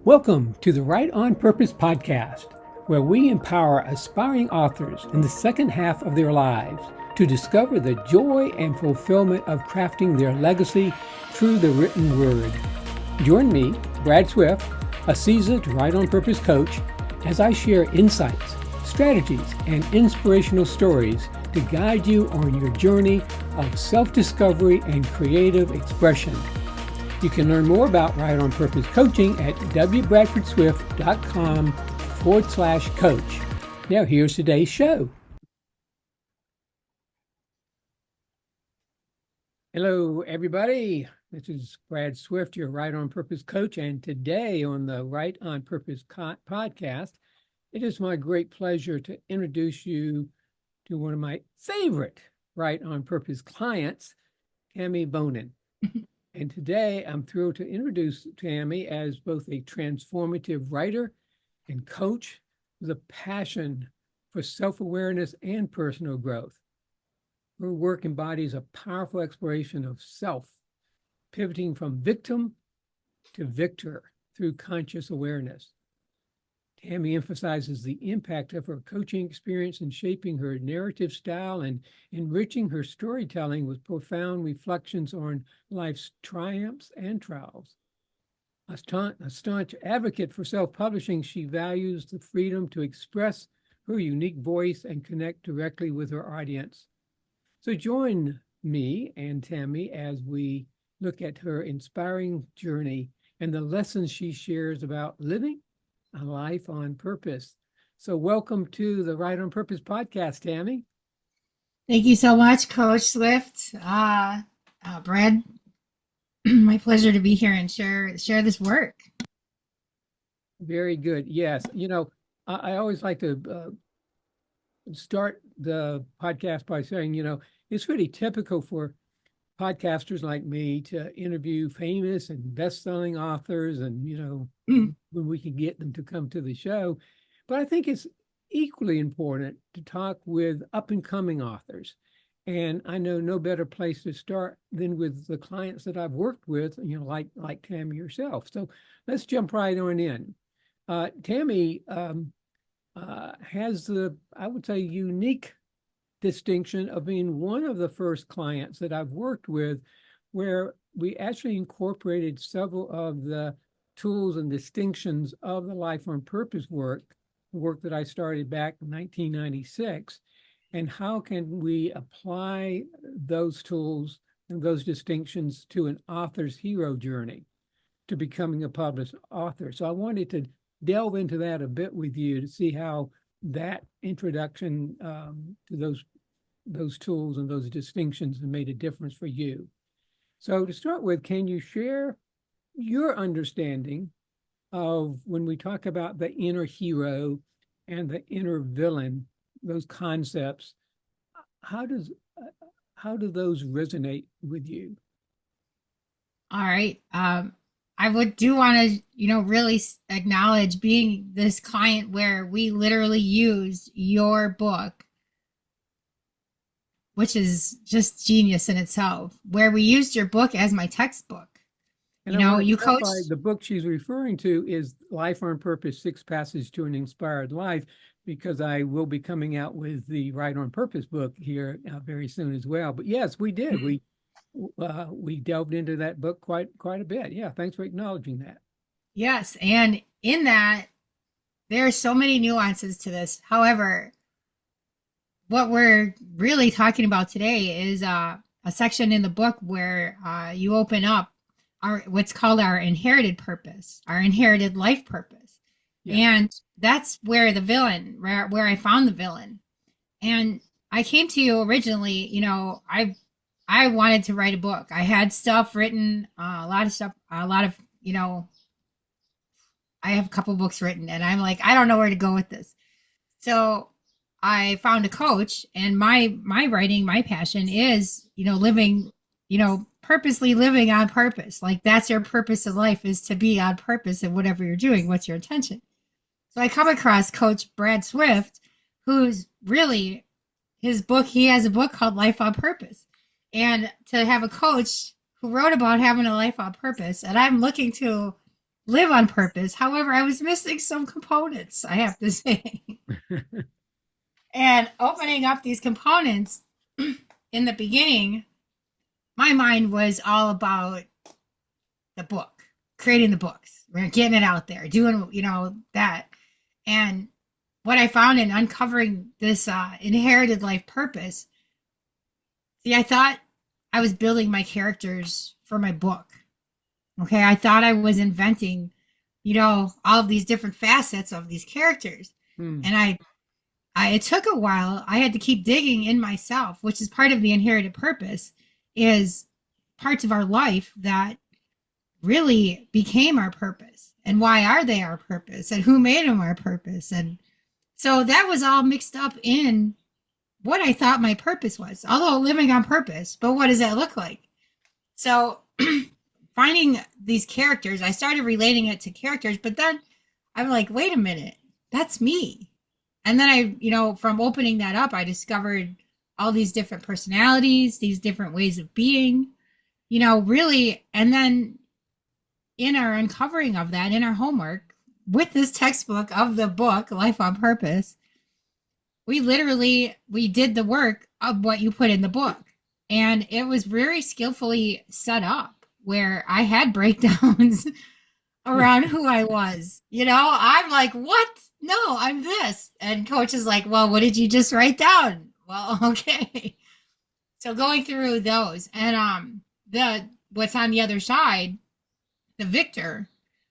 Welcome to the Write on Purpose podcast, where we empower aspiring authors in the second half of their lives to discover the joy and fulfillment of crafting their legacy through the written word. Join me, Brad Swift, a seasoned Write on Purpose coach, as I share insights, strategies, and inspirational stories to guide you on your journey of self-discovery and creative expression. You can learn more about Write on Purpose coaching at wbradfordswift.com/coach. Now here's today's show. Hello, everybody. This is Brad Swift, your Write on Purpose coach. And today on the Write on Purpose podcast, it is my great pleasure to introduce you to one of my favorite Write on Purpose clients, Tammy Bonin. And today I'm thrilled to introduce Tammy as both a transformative writer and coach with a passion for self-awareness and personal growth. Her work embodies a powerful exploration of self, pivoting from victim to victor through conscious awareness. Tammy emphasizes the impact of her coaching experience in shaping her narrative style and enriching her storytelling with profound reflections on life's triumphs and trials. A staunch advocate for self-publishing, she values the freedom to express her unique voice and connect directly with her audience. So join me and Tammy as we look at her inspiring journey and the lessons she shares about living a life on purpose. So welcome to the Write on Purpose podcast, Tammy. Thank you so much, Coach Swift. Brad, my pleasure to be here and share this work. Very good. Yes. You know, I always like to start the podcast by saying, it's really typical for podcasters like me to interview famous and best-selling authors and, when we can get them to come to the show. But I think it's equally important to talk with up-and-coming authors. And I know no better place to start than with the clients that I've worked with, like Tammy yourself. So let's jump right on in. Tammy has the, I would say, unique distinction of being one of the first clients that I've worked with where we actually incorporated several of the tools and distinctions of the Life on Purpose work, the work that I started back in 1996, and how can we apply those tools and those distinctions to an author's hero journey to becoming a published author. So I wanted to delve into that a bit with you to see how that introduction to those tools and those distinctions have made a difference for you. So to start with, can you share your understanding of when we talk about the inner hero and the inner villain, those concepts, how do those resonate with you? All right. I do want to, really acknowledge being this client where we literally used your book, which is just genius in itself, where we used your book as my textbook. And you coach. The book she's referring to is Life on Purpose, 6 Passages to an Inspired Life, because I will be coming out with the Write on Purpose book here very soon as well. But yes, we did. We delved into that book quite a bit. Yeah, thanks for acknowledging that. Yes, and in that, there are so many nuances to this. However, what we're really talking about today is a section in the book where you open up what's called our inherited purpose, our inherited life purpose. Yeah. And that's where the villain, where I found the villain. And I came to you originally, I wanted to write a book. I had stuff written, I have a couple books written and I'm like, I don't know where to go with this. So I found a coach, and my writing, my passion is, living, purposely living on purpose. Like that's your purpose in life, is to be on purpose in whatever you're doing. What's your intention? So I come across Coach Brad Swift, who's really he has a book called Life on Purpose. And to have a coach who wrote about having a life on purpose, and I'm looking to live on purpose. However, I was missing some components, I have to say. And opening up these components in the beginning, my mind was all about the book, creating the books, we're getting it out there, doing, that. And what I found in uncovering this inherited life purpose, see, I thought I was building my characters for my book. Okay. I thought I was inventing, all of these different facets of these characters. Hmm. And it took a while. I had to keep digging in myself, which is part of the inherited purpose, is parts of our life that really became our purpose. And why are they our purpose? And who made them our purpose? And so that was all mixed up in what I thought my purpose was, although living on purpose. But what does that look like? So finding these characters, I started relating it to characters, but then I'm like, wait a minute, that's me. And then from opening that up, I discovered all these different personalities, these different ways of being, really. And then in our uncovering of that, in our homework with this textbook of the book, Life on Purpose, we did the work of what you put in the book. And it was very skillfully set up where I had breakdowns around who I was. I'm like, what? No, I'm this. And coach is like, well, what did you just write down? Well, okay. So going through those and what's on the other side, the victor,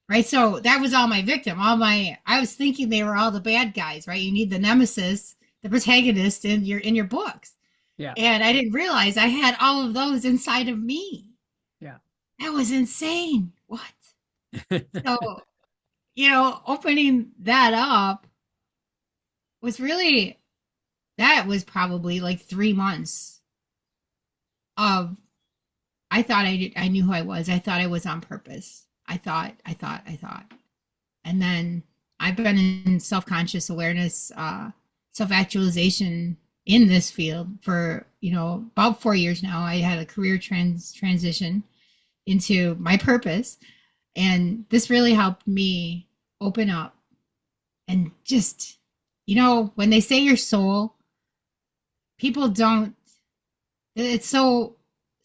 right? So that was all my victim. I was thinking they were all the bad guys, right? You need the nemesis, the protagonist in your books. Yeah. And I didn't realize I had all of those inside of me. Yeah. That was insane. What? So, opening that up that was probably like 3 months of, I thought I knew who I was. I thought I was on purpose. I thought. And then I've been in self-conscious awareness, self-actualization in this field for, about 4 years now. I had a career transition into my purpose. And this really helped me open up and just, when they say your soul, people don't, it's so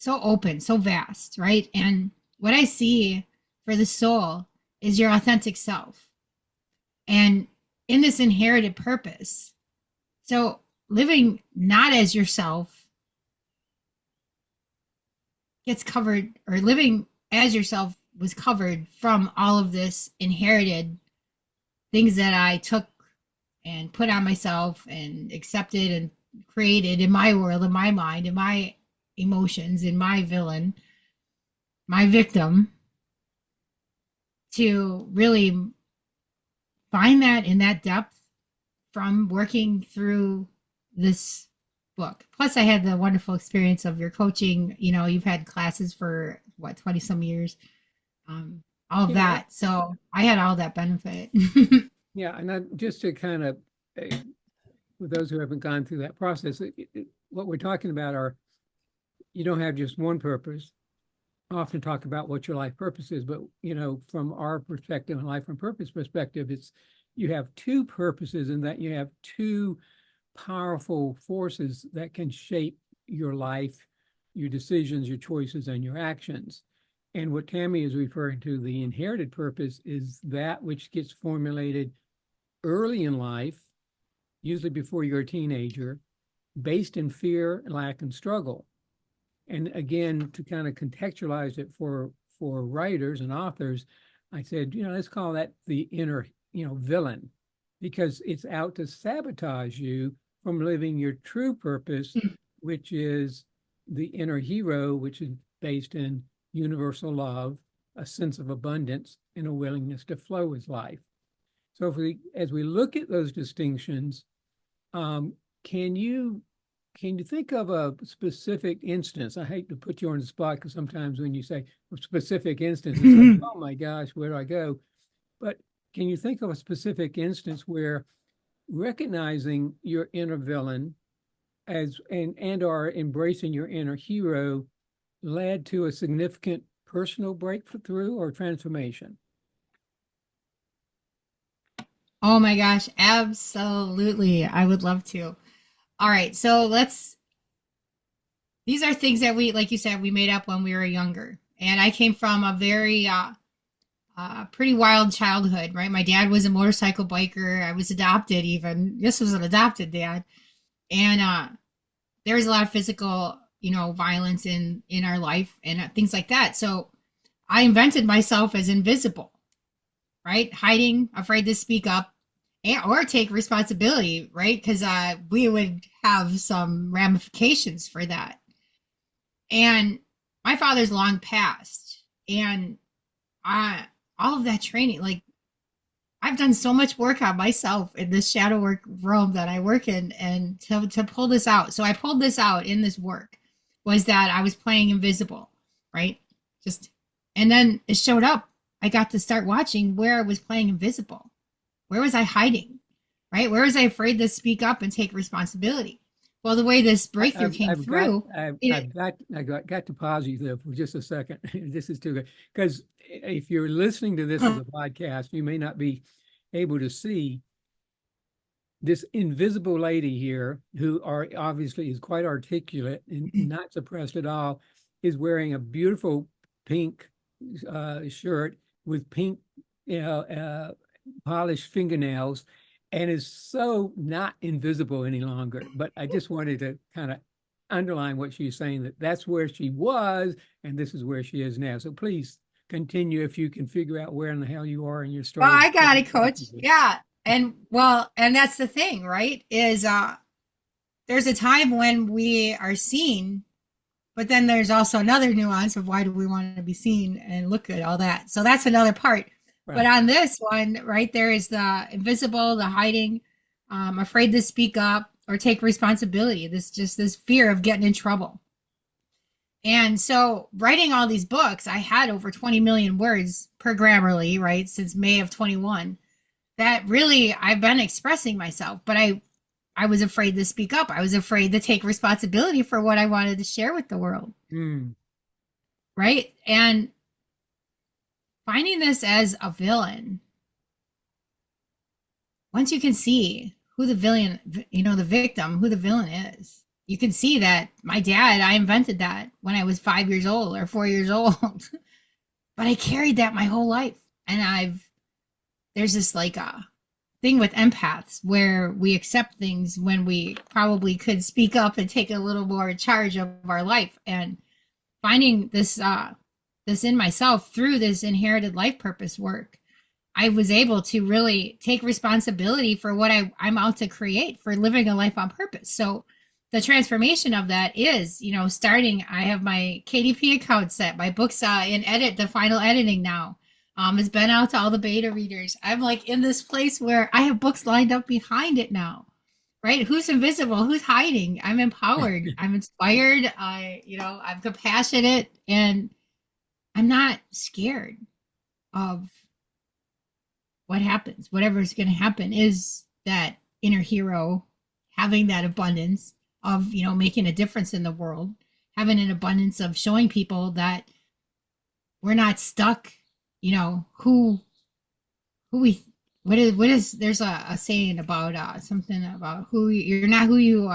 open, so vast, right? And what I see for the soul is your authentic self. And in this inherited purpose, so living not as yourself gets covered, or living as yourself was covered from all of this inherited things that I took and put on myself and accepted and created in my world, in my mind, in my emotions, in my villain, my victim, to really find that in that depth from working through this book. Plus, I had the wonderful experience of your coaching. You've had classes for 20 some years, all of that. So I had all that benefit. Yeah. And just to kind of, for those who haven't gone through that process, what we're talking about you don't have just one purpose. I often talk about what your life purpose is, but from our perspective and life and purpose perspective, you have two purposes, and that you have two powerful forces that can shape your life, your decisions, your choices, and your actions. And what Tammy is referring to, the inherited purpose, is that which gets formulated early in life, usually before you're a teenager, based in fear, lack, and struggle. And again, to kind of contextualize it for writers and authors, I said, let's call that the inner, villain, because it's out to sabotage you from living your true purpose, which is the inner hero, which is based in universal love, a sense of abundance, and a willingness to flow with life. So as we look at those distinctions, can you think of a specific instance? I hate to put you on the spot, because sometimes when you say a specific instance, it's like, oh my gosh, where do I go? But can you think of a specific instance where recognizing your inner villain and or embracing your inner hero led to a significant personal breakthrough or transformation? Oh my gosh, absolutely. I would love to. All right, so these are things that we, like you said, we made up when we were younger. And I came from a very, pretty wild childhood, right? My dad was a motorcycle biker. I was adopted even. This was an adopted dad. And, there was a lot of physical, violence in our life and things like that. So I invented myself as invisible, right? Hiding, afraid to speak up, or take responsibility, right? Because we would have some ramifications for that. And my father's long passed, and I all of that training, like I've done so much work on myself in this shadow work realm that I work in, and to pull this out. So I pulled this out in this work was that I was playing invisible, right? Just and then it showed up. I got to start watching where I was playing invisible. Where was I hiding? Right? Where was I afraid to speak up and take responsibility? Well, the way this breakthrough came through, Got to pause you there for just a second. This is too good because if you're listening to this as a podcast, you may not be able to see this invisible lady here, who obviously is quite articulate and not suppressed at all, is wearing a beautiful pink shirt with pink, polished fingernails, and is so not invisible any longer. But I just wanted to kind of underline what she's saying, that that's where she was, and this is where she is now. So please continue if you can figure out where in the hell you are in your story. well, I got it, coach. Yeah. And that's the thing, right? Is there's a time when we are seen, but then there's also another nuance of why do we want to be seen and look at all that. So that's another part. Right. But on this one, right, there is the invisible, the hiding, afraid to speak up or take responsibility. This fear of getting in trouble. And so writing all these books, I had over 20 million words per Grammarly, right, since May of 21. That really, I've been expressing myself, but I was afraid to speak up. I was afraid to take responsibility for what I wanted to share with the world. Right? And finding this as a villain, once you can see who the villain, the victim, who the villain is, you can see that my dad, I invented that when I was 5 years old or 4 years old. But I carried that my whole life. And there's this like a thing with empaths where we accept things when we probably could speak up and take a little more charge of our life. And finding this in myself through this inherited life purpose work, I was able to really take responsibility for what I'm out to create, for living a life on purpose. So the transformation of that is, starting, I have my KDP account set, my book's in the final editing now. It's been out to all the beta readers. I'm like in this place where I have books lined up behind it now, right? Who's invisible? Who's hiding? I'm empowered. I'm inspired. I'm compassionate, and I'm not scared of what happens. Whatever's going to happen is that inner hero having that abundance of, making a difference in the world, having an abundance of showing people that we're not stuck, there's a saying about something about you're not who you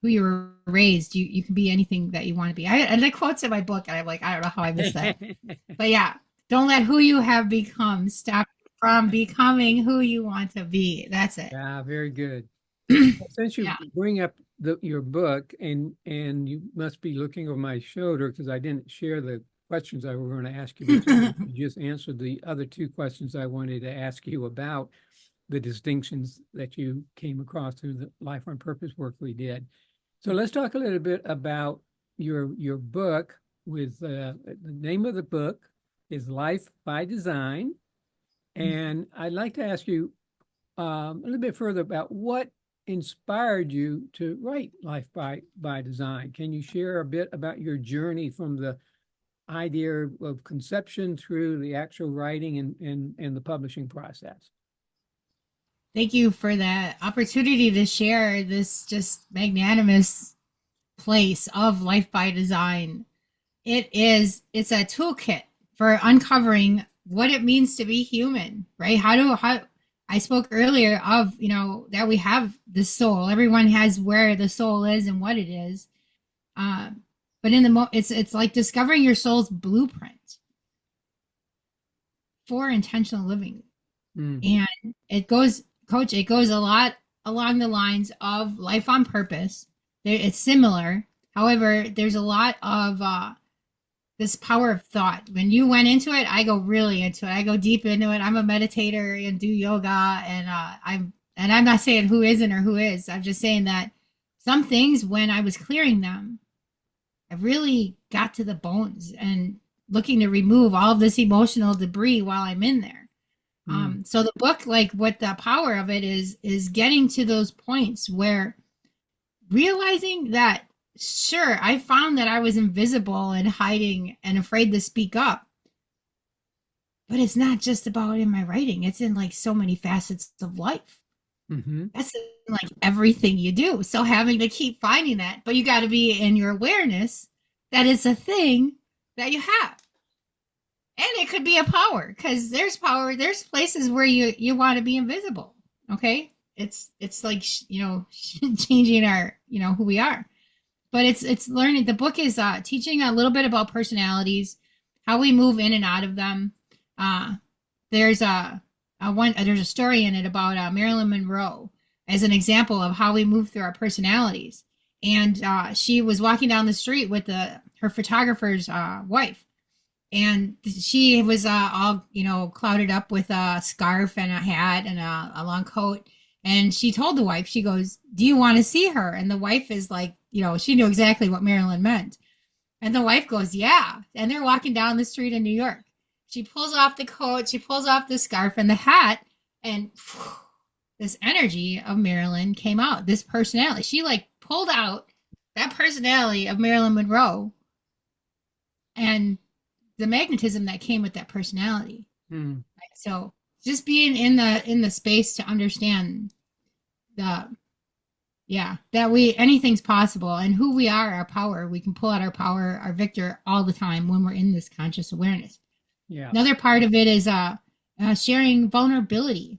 were raised. You can be anything that you want to be. And the quotes in my book, and I'm like, I don't know how I missed that. But yeah, don't let who you have become stop from becoming who you want to be. That's it. Yeah, very good. Since you bring up your book, and you must be looking over my shoulder because I didn't share the questions I were going to ask you. You just answered the other two questions I wanted to ask you about the distinctions that you came across through the life on purpose work we did. So let's talk a little bit about your book. With the name of the book is Life by Design, and I'd like to ask you a little bit further about what inspired you to write Life by Design. Can you share a bit about your journey from the idea of conception through the actual writing and the publishing process? Thank you for that opportunity to share this just magnanimous place of Life by Design. It's a toolkit for uncovering what it means to be human, right? I spoke earlier of, that we have the soul. Everyone has where the soul is and what it is. But in it's like discovering your soul's blueprint for intentional living. Mm. And it goes, Coach, it goes a lot along the lines of life on purpose. It's similar. However, there's a lot of this power of thought. When you went into it, I go really into it. I go deep into it. I'm a meditator and do yoga, and I'm not saying who isn't or who is. I'm just saying that some things, when I was clearing them, I really got to the bones and looking to remove all of this emotional debris while I'm in there. Mm. So the book, like what the power of it is getting to those points where realizing that, sure, I found that I was invisible and hiding and afraid to speak up. But it's not just about in my writing, it's in like so many facets of life. Mm-hmm. That's in, like everything you do. So having to keep finding that, but you got to be in your awareness that it's a thing that you have. And it could be a power, because there's power, there's places where you want to be invisible. Okay? It's like, changing our, who we are. But it's learning. The book is teaching a little bit about personalities, how we move in and out of them. There's there's a story in it about Marilyn Monroe as an example of how we move through our personalities. And she was walking down the street with her photographer's wife, and she was all clouded up with a scarf and a hat and a long coat. And she told the wife, she goes, "Do you want to see her?" And the wife is like, she knew exactly what Marilyn meant. And the wife goes, "Yeah." And they're walking down the street in New York. She pulls off the coat, she pulls off the scarf and the hat, and phew, this energy of Marilyn came out. This personality. She like pulled out that personality of Marilyn Monroe and the magnetism that came with that personality. Mm. So just being in the space to understand the that anything's possible, and who we are, our power. We can pull out our power, our victor, all the time when we're in this conscious awareness. Yeah. Another part of it is sharing vulnerability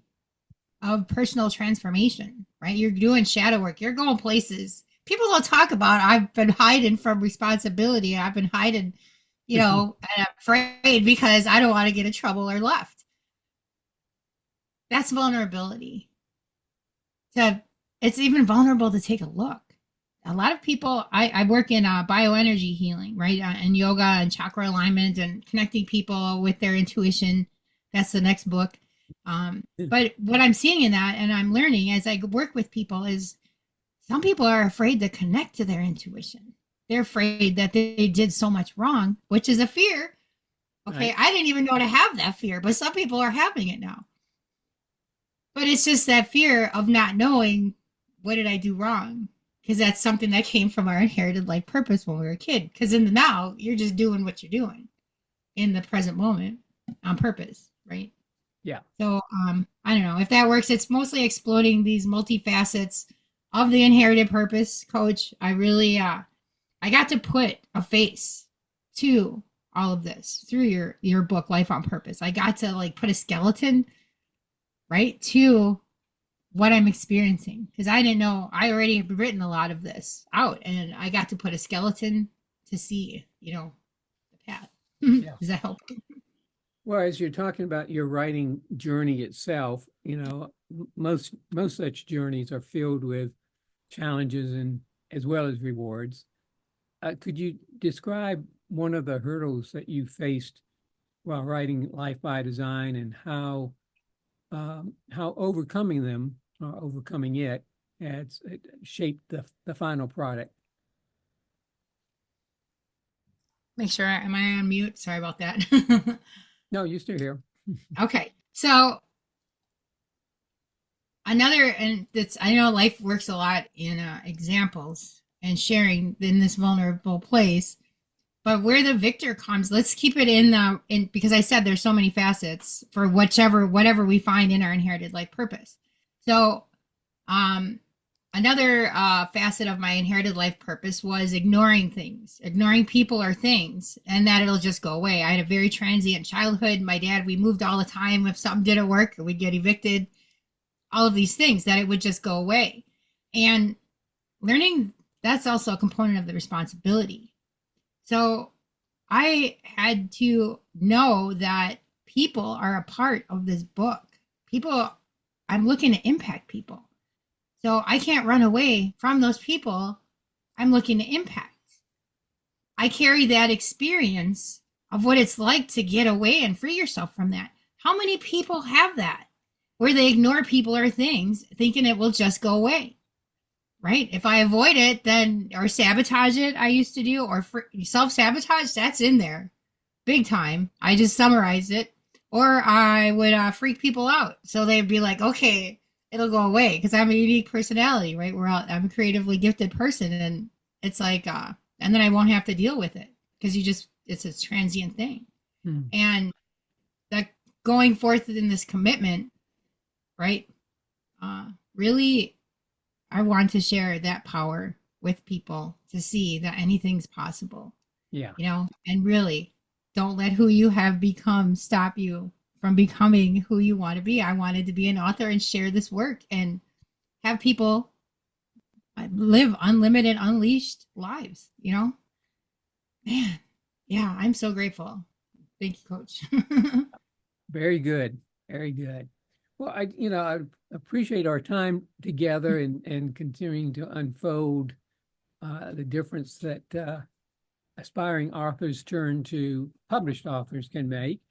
of personal transformation. Right, you're doing shadow work. You're going places people don't talk about. I've been hiding from responsibility. I've been hiding, and I'm afraid because I don't want to get in trouble or left. That's vulnerability. It's even vulnerable to take a look. A lot of people, I work in bioenergy healing, right? And yoga and chakra alignment and connecting people with their intuition. That's the next book. But what I'm seeing in that, and I'm learning as I work with people, is some people are afraid to connect to their intuition. They're afraid that they did so much wrong, which is a fear. Okay, Right. I didn't even know to have that fear, but some people are having it now. But it's just that fear of not knowing, what did I do wrong? Because that's something that came from our inherited life purpose when we were a kid. Because in the now, you're just doing what you're doing in the present moment on purpose, right? Yeah. So I don't know if that works. It's mostly exploding these multifacets of the inherited purpose, Coach. I really I got to put a face to all of this through your book, Life on Purpose. I got to like put a skeleton, right, to what I'm experiencing, because I didn't know. I already have written a lot of this out, and I got to put a skeleton to see, the path. Yeah. Does that help? Well, as you're talking about your writing journey itself, most such journeys are filled with challenges and as well as rewards. Could you describe one of the hurdles that you faced while writing Life by Design, and how overcoming them or overcoming it shaped the final product? Make sure. Am I on mute? Sorry about that. No, you're still here. Okay. So and that's, I know life works a lot in examples and sharing in this vulnerable place, but where the victor comes, let's keep it in because I said there's so many facets for whatever we find in our inherited life purpose. So another facet of my inherited life purpose was ignoring people or things, and that it'll just go away. I had a very transient childhood. My dad, we moved all the time. If something didn't work, we'd get evicted. all of these things, that it would just go away. And learning, that's also a component of the responsibility. So I had to know that people are a part of this book. People, I'm looking to impact people. So I can't run away from those people I'm looking to impact. I carry that experience of what it's like to get away and free yourself from that. How many people have that where they ignore people or things thinking it will just go away? Right? If I avoid it, then, or sabotage it, I used to do, or self sabotage, that's in there big time. I just summarized it. Or I would freak people out. So they'd be like, okay, it'll go away because I'm a unique personality, right? I'm a creatively gifted person. And it's like, and then I won't have to deal with it because it's a transient thing. Hmm. And that going forth in this commitment, right? Really, I want to share that power with people to see that anything's possible. Yeah. And really don't let who you have become stop you from becoming who you want to be. I wanted to be an author and share this work and have people live unlimited, unleashed lives, Man, yeah, I'm so grateful. Thank you, Coach. Very good. Very good. Well, I appreciate our time together and continuing to unfold the difference that aspiring authors turn to published authors can make.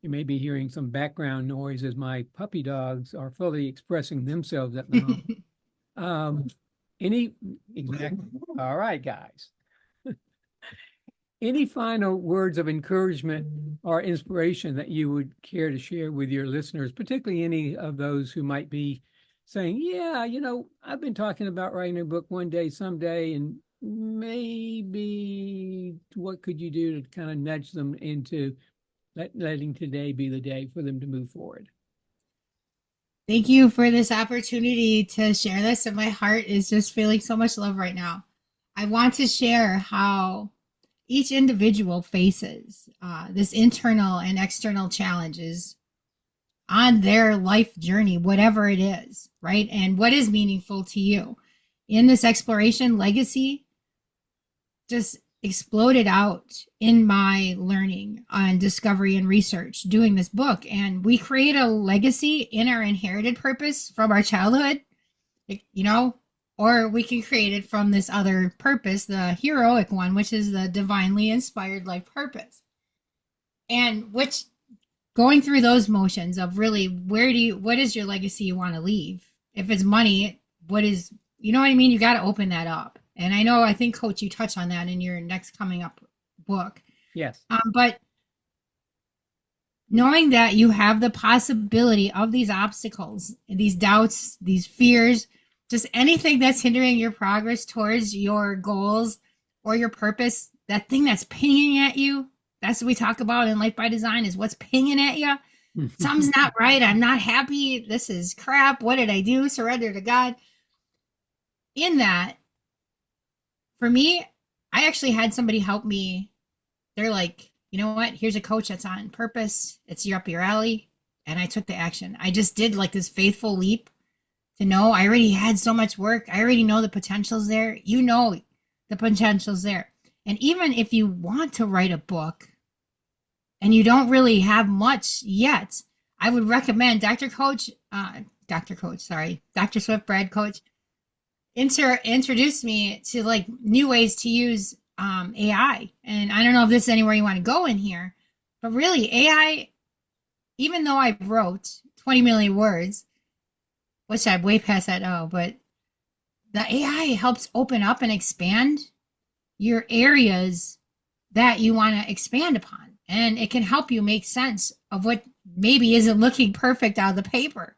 You may be hearing some background noise as my puppy dogs are fully expressing themselves at the moment. Exactly. All right, guys. Any final words of encouragement or inspiration that you would care to share with your listeners, particularly any of those who might be saying, yeah, I've been talking about writing a book one day, someday, and maybe what could you do to kind of nudge them into letting today be the day for them to move forward? Thank you for this opportunity to share this. And my heart is just feeling so much love right now. I want to share how each individual faces this internal and external challenges on their life journey, whatever it is, right? And what is meaningful to you. In this exploration, legacy just exploded out in my learning on discovery and research doing this book. And we create a legacy in our inherited purpose from our childhood, or we can create it from this other purpose, the heroic one, which is the divinely inspired life purpose. And which going through those motions of really what is your legacy you want to leave? If it's money, what is, you know what I mean? You got to open that up. And I think, Coach, you touch on that in your next coming up book. Yes. But knowing that you have the possibility of these obstacles, these doubts, these fears, just anything that's hindering your progress towards your goals or your purpose, that thing that's pinging at you, that's what we talk about in Life by Design, is what's pinging at you. Something's not right. I'm not happy. This is crap. What did I do? Surrender to God. In that, for me, I actually had somebody help me. They're like, you know what? Here's a coach that's on purpose. It's up your alley. And I took the action. I just did like this faithful leap to know I already had so much work. I already know the potential's there. The potential's there. And even if you want to write a book and you don't really have much yet, I would recommend Dr. Swift-Brad Coach introduced me to like new ways to use AI. And I don't know if this is anywhere you want to go in here, but really AI, even though I wrote 20 million words, which I'm way past that now, but the AI helps open up and expand your areas that you want to expand upon. And it can help you make sense of what maybe isn't looking perfect out of the paper.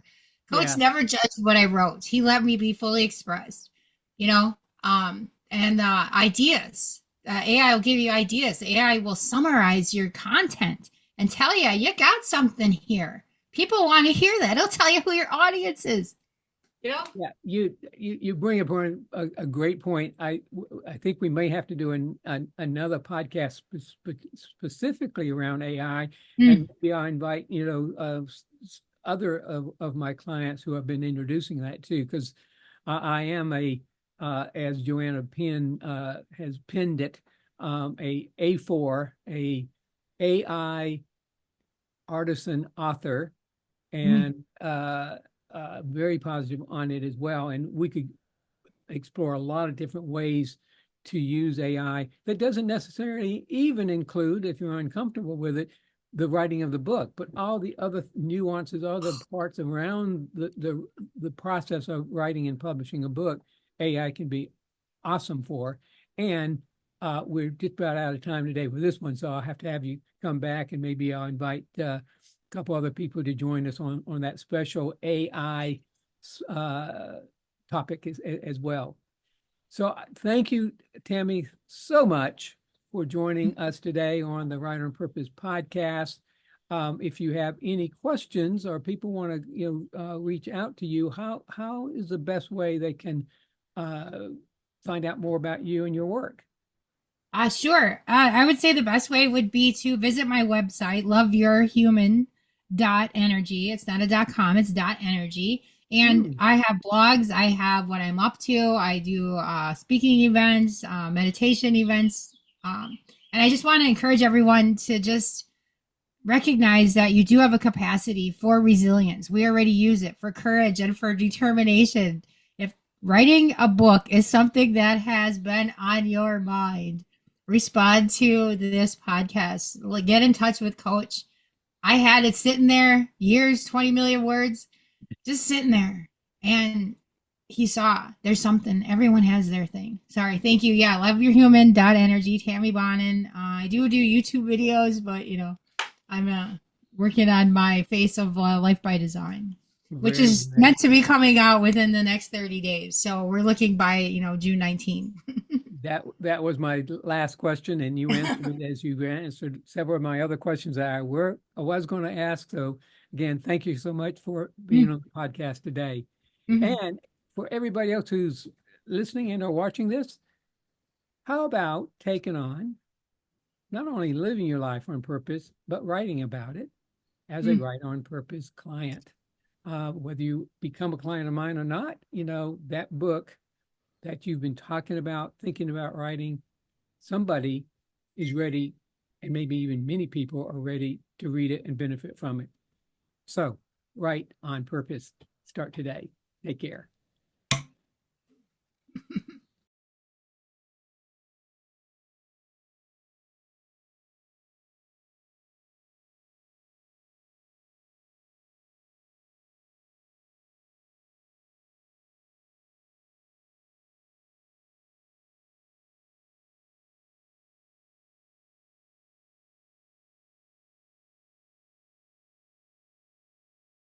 Coach never judged what I wrote. He let me be fully expressed, and ideas. AI will give you ideas. AI will summarize your content and tell you, you got something here. People want to hear that. It'll tell you who your audience is. Yeah, you bring up a great point. I think we may have to do another podcast specifically around AI, and maybe I'll invite other of my clients who have been introducing that too, because I am as Joanna Penn has pinned it, a A4, a AI artisan author, Mm. and very positive on it as well. And we could explore a lot of different ways to use AI that doesn't necessarily even include, if you're uncomfortable with it, the writing of the book, but all the other nuances, all the parts around the process of writing and publishing a book, AI can be awesome for. And we're just about out of time today for this one, so I'll have to have you come back, and maybe I'll invite a couple other people to join us on that special AI topic as well. So thank you, Tammy, so much for joining us today on the Writer on Purpose podcast. If you have any questions or people want to reach out to you, how is the best way they can find out more about you and your work? Sure. I would say the best way would be to visit my website, loveyourhuman.energy. It's not a .com, it's .energy. And Mm. I have blogs. I have what I'm up to. I do speaking events, meditation events. And I just want to encourage everyone to just recognize that you do have a capacity for resilience. We already use it for courage and for determination. If writing a book is something that has been on your mind, respond to this podcast. Get in touch with Coach. I had it sitting there years, 20 million words, just sitting there. And he saw there's something. Everyone has their thing. Sorry. Thank you. Yeah. Loveyourhuman.energy, Tammy Bonin. I do YouTube videos, but I'm working on my face of life by design, which Very is nice. meant to be coming out within the next 30 days. So we're looking by, June 19th. That was my last question, and you answered it as you answered several of my other questions that I was going to ask. So again, thank you so much for being on the podcast today. Mhm. And for everybody else who's listening and or watching this, how about taking on not only living your life on purpose, but writing about it as a Mm. Write on Purpose client? Whether you become a client of mine or not, that book that you've been talking about, thinking about writing, somebody is ready, and maybe even many people are ready to read it and benefit from it. So, Write on Purpose. Start today. Take care.